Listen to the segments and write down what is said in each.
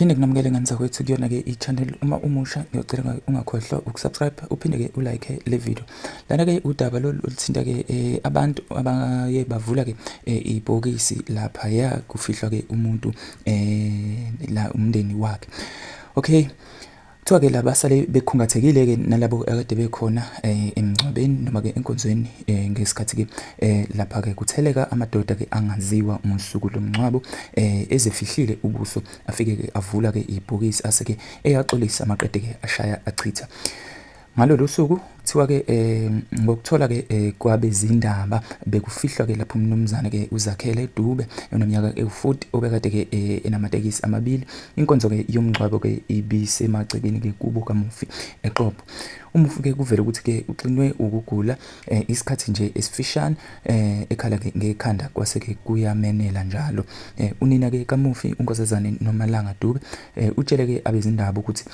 Ngiphinde nginamukele ngani zakwethu kuyona-ke i-channel. Uma umusha ngiyocela ungakhohlwa ukusubscribe, uphinde-ke ulike le video. Lana-ke udaba lolu oluthinta-ke abantu abaye bavula-ke ibhokisi laphaya kufihlwa-ke umuntu la umndeni wakhe. Okay, kuthiwa-ke laba sale bekhungathekile-ke nalabo akade bekhona emngcwabeni noma-ke enkonzweni ngesikhathi-ke lapha-ke kutheleka amadoda-ke angaziwa ngosuku lomngcwabo ezefihlile ubuso, afike-ke avula-ke ibhokisi ase-ke eyaxolisa amaqede-ke ashaya achitha. Ngalolu suku kuthiwa-ke ngokuthola-ke kwabezindaba bekufihlwa-ke lapho umnumzane-ke uZakhele Dube oneminyaka ewu-40 obekade-ke enamatekisi amabili. Inkonzo-ke yomngcwabo-ke ibisemagcekeni-ke kubo kamufi eXhobo. Umufi-ke kuvele ukuthi-ke uxinwe ukugula isikhathi nje esifishane, ekhala-ke ngekhanda kwase-ke kuyamenela njalo. Unina-ke kamufi uNkosazane Nomalanga Dube utshele-ke abezindaba ukuthi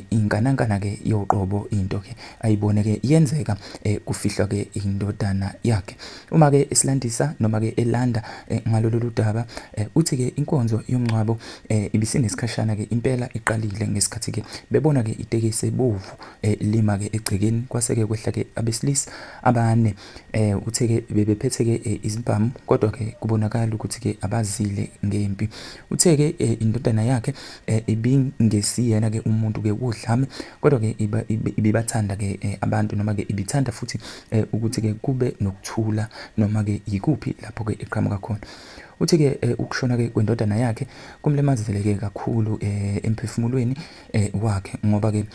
inkanankana-ke yoqobo into-ke ayibone-ke yenzeka kufihlwa-ke indodana yakhe. Uma-ke esilandisa noma-ke elanda ngalolu daba uthi-ke inkonzo yomngcwabo ibisinesikhashana-ke impela iqalile ngesikhathi-ke bebona-ke itekisi ebovu lima-ke egcekeni, kwase-ke kwehla-ke abesilisa abane. Uthe-ke bebephethe-ke izimbhamu kodwa-ke kubonakala ukuthi-ke abazile ngempi. Uthe-ke indodana yakhe ibingesiyena-ke umuntu-ke wodlame, kodwa-ke ibibathanda-ke abantu noma-ke ibithanda futhi ukuthi-ke kube nokuthula noma-ke yikuphi lapho-ke eqhamuka khona. Uthi-ke ukushona-ke kwendodana yakhe kumlimazile-ke kakhulu emphefumulweni wakhe ngoba-ke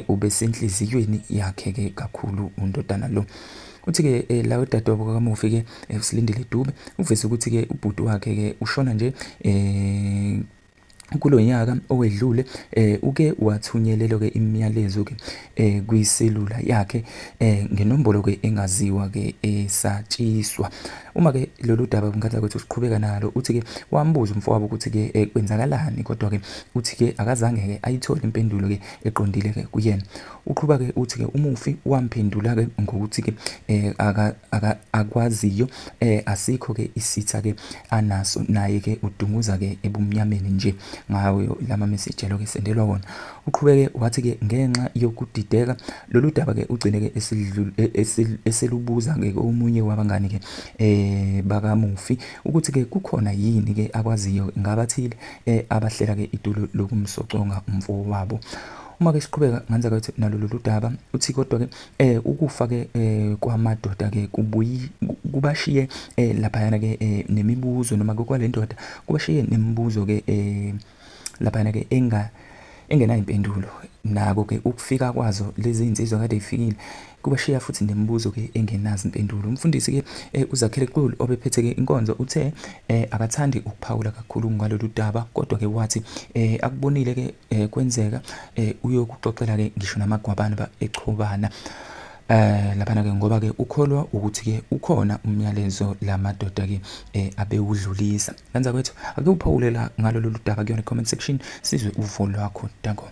ubesenhliziyweni yakhe-ke kakhulu undodana lo. Uthi-ke la udadewabo kamufi-ke uSilindile Dube uveze ukuthi-ke ubhuti wakhe-ke ushona nje kulo nyaka owedlule. Uke wathunyelelwa-ke imiyalezo-ke kwiselula yakhe ngenombolo-ke engaziwa-ke esatshiswa. Uma-ke lolu daba ngaphandle kwethu siqhubeka nalo, uthi-ke wambuza umfowabo ukuthi-ke kwenzakalani, kodwa-ke uthi-ke akazange-ke ayithole impendulo-ke eqondile-ke kuyena. Uqhuba-ke uthi-ke umufi wamphendula-ke ngokuthi-ke akwaziyo, asikho-ke isitha-ke anaso, naye-ke udunguza-ke ebumnyameni nje ngawo lama message alo-ke sendelwa wona. Uqhubeke wathi-ke ngenxa yokudideka lolu daba-ke ugcine-ke eselubuza-ke omunye wabangani-ke bakamufi ukuthi-ke kukhona yini-ke akwaziyo ngabathile abahlela-ke itulo lokumsoconga umfowabo. Uma-ke siqhubeka nganza kwethu nalolu daba uthi kodwa-ke ukufa-ke kwamadoda-ke kubashiye laphayana-ke nemibuzo noma kwale ndoda kubashiye nemibuzo-ke laphayana-ke engenayo impendulo. Nako-ke ukufika kwazo lezi iy'nsizwa kade y'fikile kubashiya futhi nemibuzo-ke engenazo impendulo. Umfundisi-ke uZakhele Dube obephethe-ke inkonzo uthe akathandi ukuphawula kakhulu ngalolu daba, kodwa-ke wathi akubonile-ke kwenzeka uyokuxoxela-ke ngisho namagwabana eXhobana laphana-ke ngoba-ke ukholwa ukuthi-ke ukhona umyalezo lamadoda-ke abewudlulisa. Kanza kwethu ake uphawulela ngalolu daba kuyona i-comment section sizwe uvo lwakho. Danko.